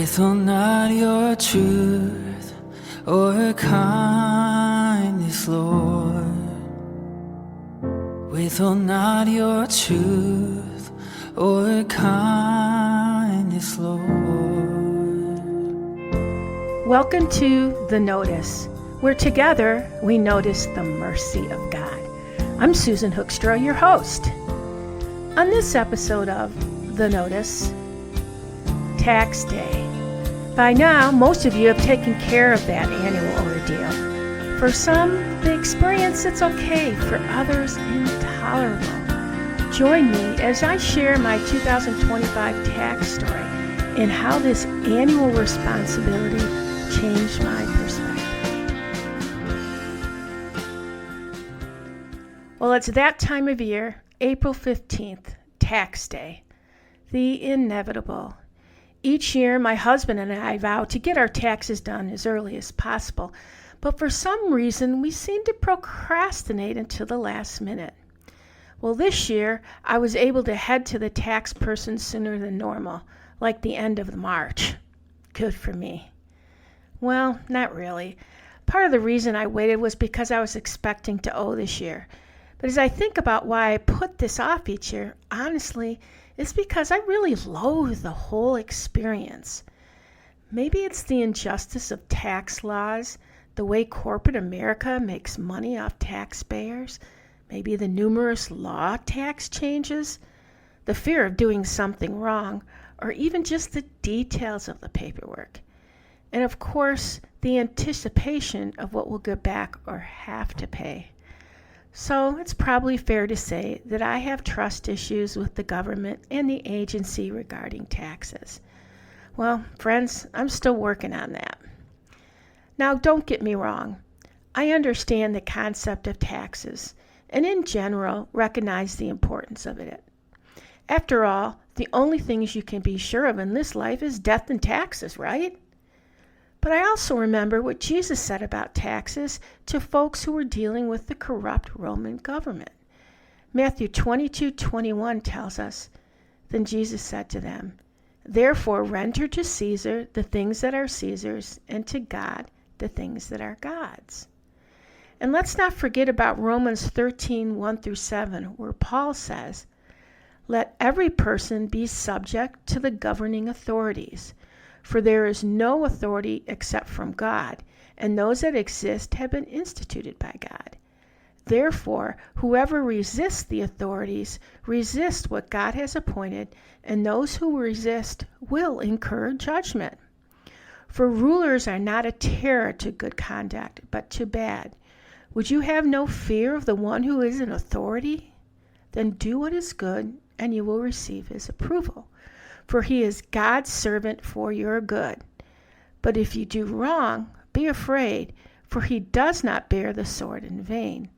Withhold not your truth or kindness, Lord. Withhold not your truth or kindness, Lord. Welcome to The Notice, where together we notice the mercy of God. I'm Susan Hoekstra, your host. On this episode of The Notice, Tax Day. By now, most of you have taken care of that annual ordeal. For some, the experience it's okay. For others, intolerable. Join me as I share my 2025 tax story and how this annual responsibility changed my perspective. Well, it's that time of year, April 15th, Tax Day. The inevitable. Each year, my husband and I vow to get our taxes done as early as possible, but for some reason, we seem to procrastinate until the last minute. Well, this year, I was able to head to the tax person sooner than normal, like the end of March. Good for me. Well, not really. Part of the reason I waited was because I was expecting to owe this year. But as I think about why I put this off each year, honestly, it's because I really loathe the whole experience. Maybe it's the injustice of tax laws, the way corporate America makes money off taxpayers, maybe the numerous law tax changes, the fear of doing something wrong, or even just the details of the paperwork. And of course, the anticipation of what we'll get back or have to pay. So it's probably fair to say that I have trust issues with the government and the agency regarding taxes. Well, friends, I'm still working on that. Now, don't get me wrong. I understand the concept of taxes and in general recognize the importance of it. After all, the only things you can be sure of in this life is death and taxes, right? But I also remember what Jesus said about taxes to folks who were dealing with the corrupt Roman government. Matthew 22:21 tells us, "Then Jesus said to them, 'Therefore render to Caesar the things that are Caesar's, and to God the things that are God's.'" And let's not forget about Romans 13:1-7, where Paul says, "Let every person be subject to the governing authorities. For there is no authority except from God, and those that exist have been instituted by God. Therefore, whoever resists the authorities resists what God has appointed, and those who resist will incur judgment. For rulers are not a terror to good conduct, but to bad. Would you have no fear of the one who is in authority? Then do what is good, and you will receive his approval. For he is God's servant for your good. But if you do wrong, be afraid, for he does not bear the sword in vain.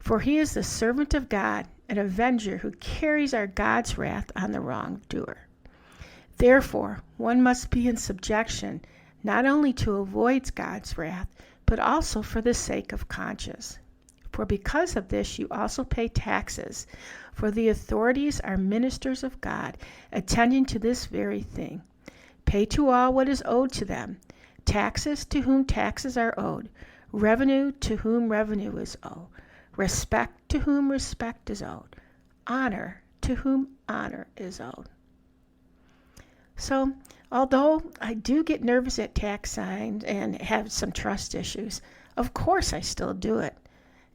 For he is the servant of God, an avenger who carries our God's wrath on the wrongdoer. Therefore, one must be in subjection, not only to avoid God's wrath, but also for the sake of conscience. For because of this you also pay taxes, for the authorities are ministers of God, attending to this very thing. Pay to all what is owed to them, taxes to whom taxes are owed, revenue to whom revenue is owed, respect to whom respect is owed, honor to whom honor is owed." So, although I do get nervous at tax signs and have some trust issues, of course I still do it.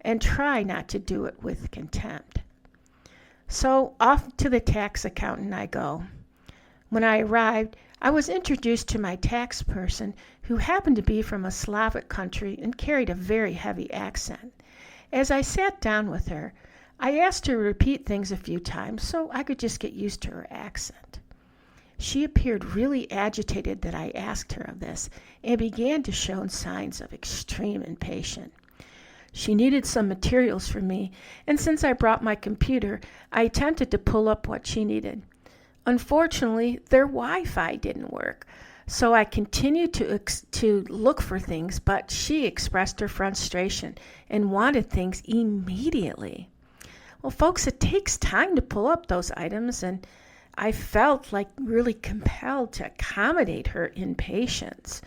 And try not to do it with contempt. So off to the tax accountant I go. When I arrived, I was introduced to my tax person, who happened to be from a Slavic country and carried a very heavy accent. As I sat down with her, I asked her to repeat things a few times so I could just get used to her accent. She appeared really agitated that I asked her of this and began to show signs of extreme impatience. She needed some materials from me, and since I brought my computer, I attempted to pull up what she needed. Unfortunately, their Wi-Fi didn't work, so I continued to look for things, but she expressed her frustration and wanted things immediately. Well, folks, it takes time to pull up those items, and I felt like really compelled to accommodate her impatience.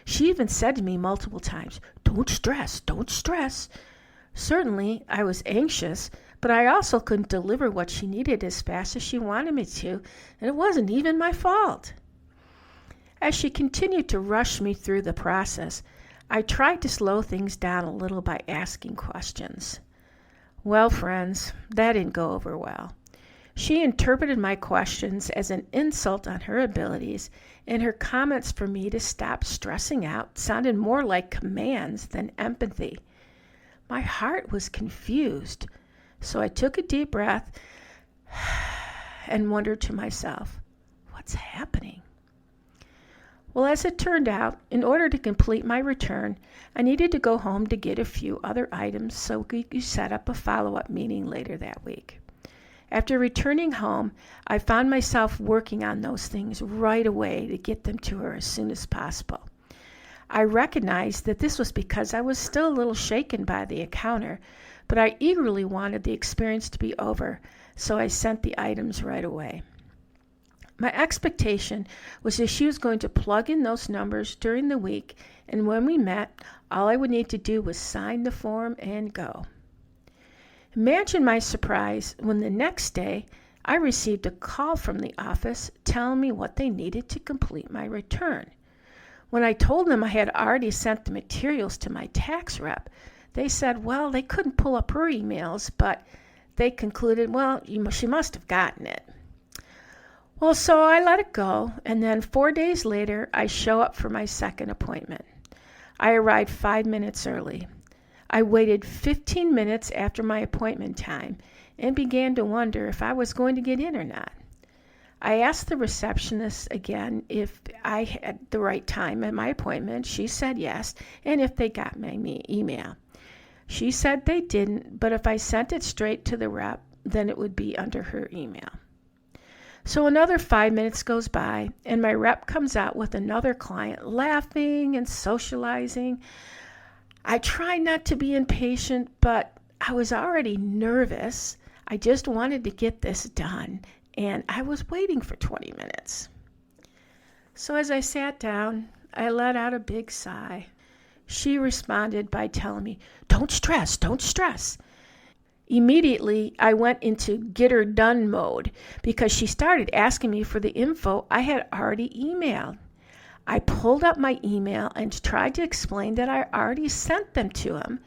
She even said to me multiple times, "Don't stress, don't stress." Certainly, I was anxious, but I also couldn't deliver what she needed as fast as she wanted me to, and it wasn't even my fault. As she continued to rush me through the process, I tried to slow things down a little by asking questions. Well, friends, that didn't go over well. She interpreted my questions as an insult on her abilities, and her comments for me to stop stressing out sounded more like commands than empathy. My heart was confused, so I took a deep breath and wondered to myself, what's happening? Well, as it turned out, in order to complete my return, I needed to go home to get a few other items so we could set up a follow-up meeting later that week. After returning home, I found myself working on those things right away to get them to her as soon as possible. I recognized that this was because I was still a little shaken by the encounter, but I eagerly wanted the experience to be over, so I sent the items right away. My expectation was that she was going to plug in those numbers during the week, and when we met, all I would need to do was sign the form and go. Imagine my surprise when the next day I received a call from the office telling me what they needed to complete my return. When I told them I had already sent the materials to my tax rep, they said, well, they couldn't pull up her emails, but they concluded, well, she must have gotten it. Well, so I let it go, and then 4 days later, I show up for my second appointment. I arrived 5 minutes early. I waited 15 minutes after my appointment time and began to wonder if I was going to get in or not. I asked the receptionist again if I had the right time at my appointment. She said yes, and if they got my email. She said they didn't, but if I sent it straight to the rep, then it would be under her email. So another 5 minutes goes by, and my rep comes out with another client, laughing and socializing. I try not to be impatient, but I was already nervous. I just wanted to get this done, and I was waiting for 20 minutes. So as I sat down, I let out a big sigh. She responded by telling me, "Don't stress, don't stress." Immediately, I went into get her done mode because she started asking me for the info I had already emailed. I pulled up my email and tried to explain that I already sent them to him.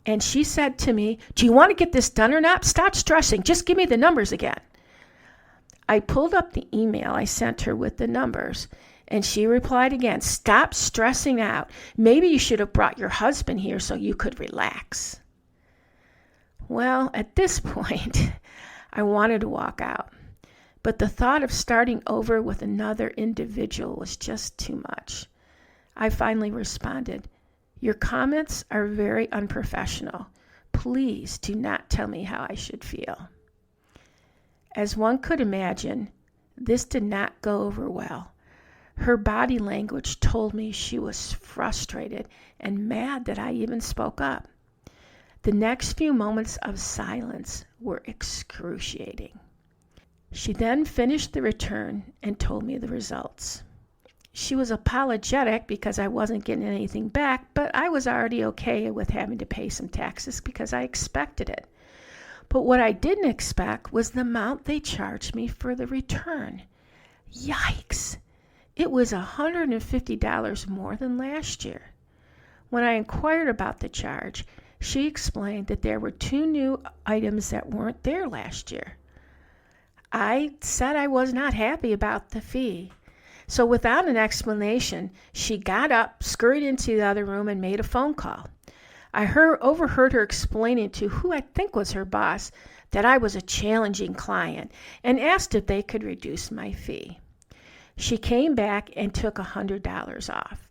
And she said to me, "Do you want to get this done or not? Stop stressing. Just give me the numbers again." I pulled up the email I sent her with the numbers, and she replied again, "Stop stressing out. Maybe you should have brought your husband here so you could relax." Well, at this point, I wanted to walk out. But the thought of starting over with another individual was just too much. I finally responded, "Your comments are very unprofessional. Please do not tell me how I should feel." As one could imagine, this did not go over well. Her body language told me she was frustrated and mad that I even spoke up. The next few moments of silence were excruciating. She then finished the return and told me the results. She was apologetic because I wasn't getting anything back, but I was already okay with having to pay some taxes because I expected it. But what I didn't expect was the amount they charged me for the return. Yikes! It was $150 more than last year. When I inquired about the charge, she explained that there were 2 new items that weren't there last year. I said I was not happy about the fee. So without an explanation, she got up, scurried into the other room, and made a phone call. I overheard her explaining to who I think was her boss that I was a challenging client and asked if they could reduce my fee. She came back and took $100 off.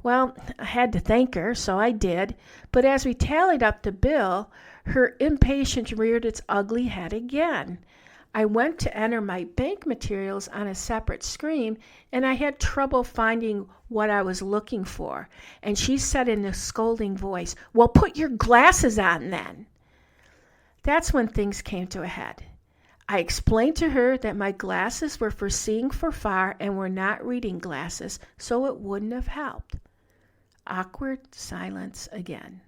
Well, I had to thank her, so I did, but as we tallied up the bill, her impatience reared its ugly head again. I went to enter my bank materials on a separate screen, and I had trouble finding what I was looking for. And she said in a scolding voice, "Well, put your glasses on then." That's when things came to a head. I explained to her that my glasses were for seeing for far and were not reading glasses, so it wouldn't have helped. Awkward silence again.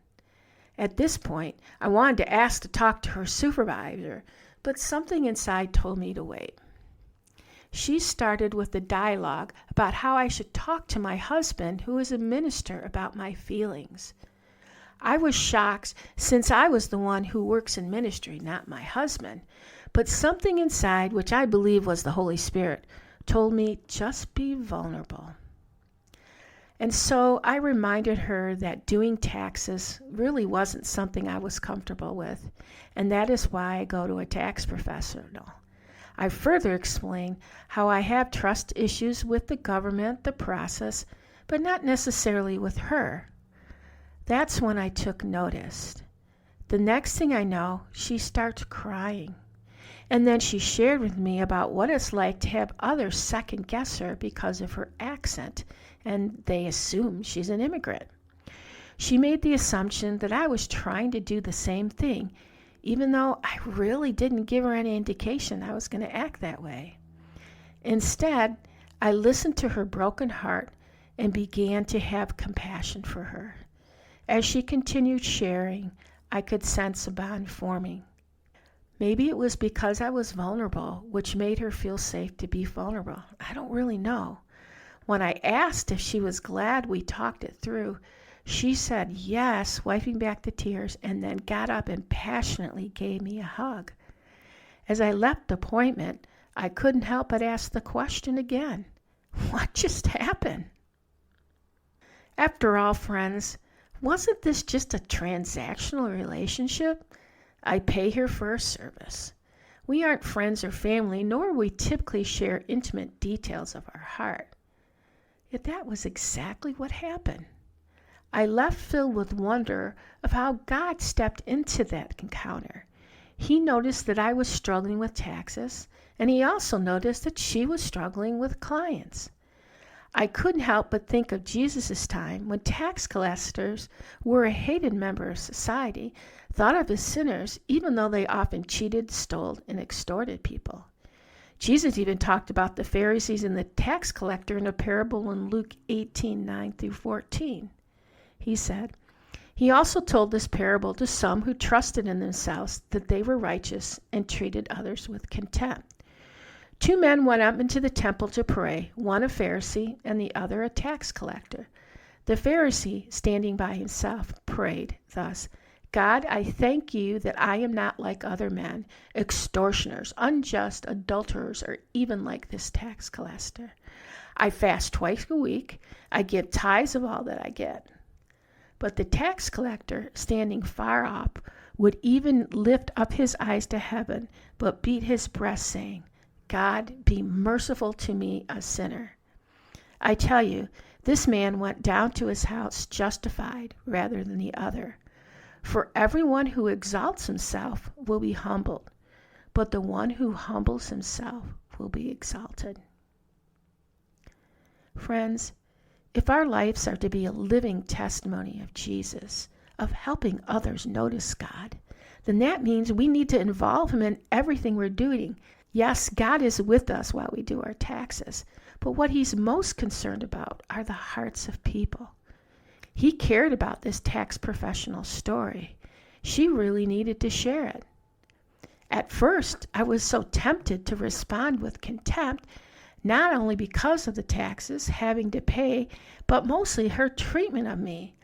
At this point, I wanted to ask to talk to her supervisor, but something inside told me to wait. She started with a dialogue about how I should talk to my husband, who is a minister, about my feelings. I was shocked since I was the one who works in ministry, not my husband. But something inside, which I believe was the Holy Spirit, told me just be vulnerable. And so I reminded her that doing taxes really wasn't something I was comfortable with, and that is why I go to a tax professional. I further explained how I have trust issues with the government, the process, but not necessarily with her. That's when I took notice. The next thing I know, she starts crying. And then she shared with me about what it's like to have others second guess her because of her accent, and they assume she's an immigrant. She made the assumption that I was trying to do the same thing, even though I really didn't give her any indication I was going to act that way. Instead, I listened to her broken heart and began to have compassion for her. As she continued sharing, I could sense a bond forming. Maybe it was because I was vulnerable, which made her feel safe to be vulnerable. I don't really know. When I asked if she was glad we talked it through, she said yes, wiping back the tears, and then got up and passionately gave me a hug. As I left the appointment, I couldn't help but ask the question again. What just happened? After all, friends, wasn't this just a transactional relationship? I pay her for a service. We aren't friends or family, nor we typically share intimate details of our heart. Yet that was exactly what happened. I left filled with wonder of how God stepped into that encounter. He noticed that I was struggling with taxes, and he also noticed that she was struggling with clients. I couldn't help but think of Jesus' time when tax collectors were a hated member of society, thought of as sinners, even though they often cheated, stole, and extorted people. Jesus even talked about the Pharisees and the tax collector in a parable in Luke 18:9-14. He said, he also told this parable to some who trusted in themselves that they were righteous and treated others with contempt. 2 men went up into the temple to pray, one a Pharisee and the other a tax collector. The Pharisee, standing by himself, prayed thus, God, I thank you that I am not like other men, extortioners, unjust, adulterers, or even like this tax collector. I fast twice a week. I give tithes of all that I get. But the tax collector, standing far off, would even lift up his eyes to heaven, but beat his breast, saying, God, be merciful to me, a sinner. I tell you, this man went down to his house justified rather than the other. For everyone who exalts himself will be humbled, but the one who humbles himself will be exalted. Friends, if our lives are to be a living testimony of Jesus, of helping others notice God, then that means we need to involve him in everything we're doing. Yes, God is with us while we do our taxes, but what he's most concerned about are the hearts of people. He cared about this tax professional's story. She really needed to share it. At first, I was so tempted to respond with contempt, not only because of the taxes having to pay, but mostly her treatment of me.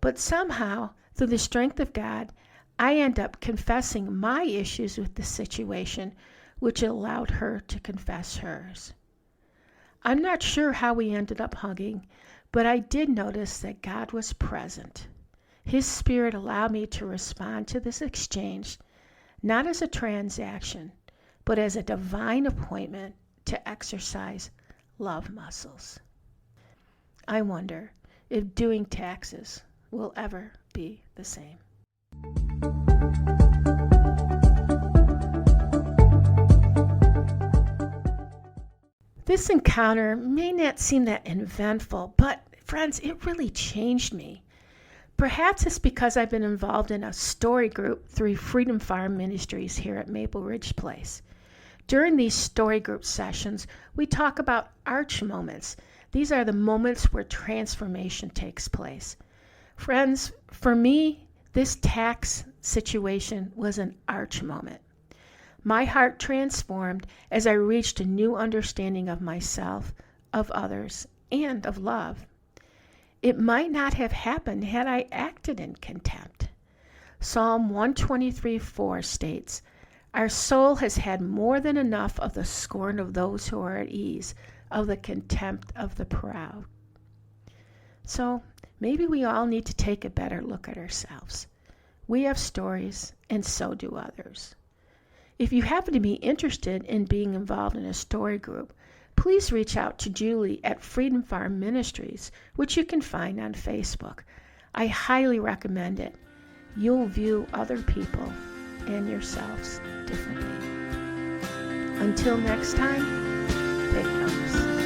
But somehow, through the strength of God, I end up confessing my issues with the situation, which allowed her to confess hers. I'm not sure how we ended up hugging, but I did notice that God was present. His Spirit allowed me to respond to this exchange, not as a transaction, but as a divine appointment to exercise love muscles. I wonder if doing taxes will ever be the same. This encounter may not seem that eventful, but friends, it really changed me. Perhaps it's because I've been involved in a story group through Freedom Farm Ministries here at Maple Ridge Place. During these story group sessions, we talk about arch moments. These are the moments where transformation takes place. Friends, for me, this tax situation was an arch moment. My heart transformed as I reached a new understanding of myself, of others, and of love. It might not have happened had I acted in contempt. Psalm 123:4 states, "Our soul has had more than enough of the scorn of those who are at ease, of the contempt of the proud." So maybe we all need to take a better look at ourselves. We have stories, and so do others. If you happen to be interested in being involved in a story group, please reach out to Julie at Freedom Farm Ministries, which you can find on Facebook. I highly recommend it. You'll view other people and yourselves differently. Until next time, take notice.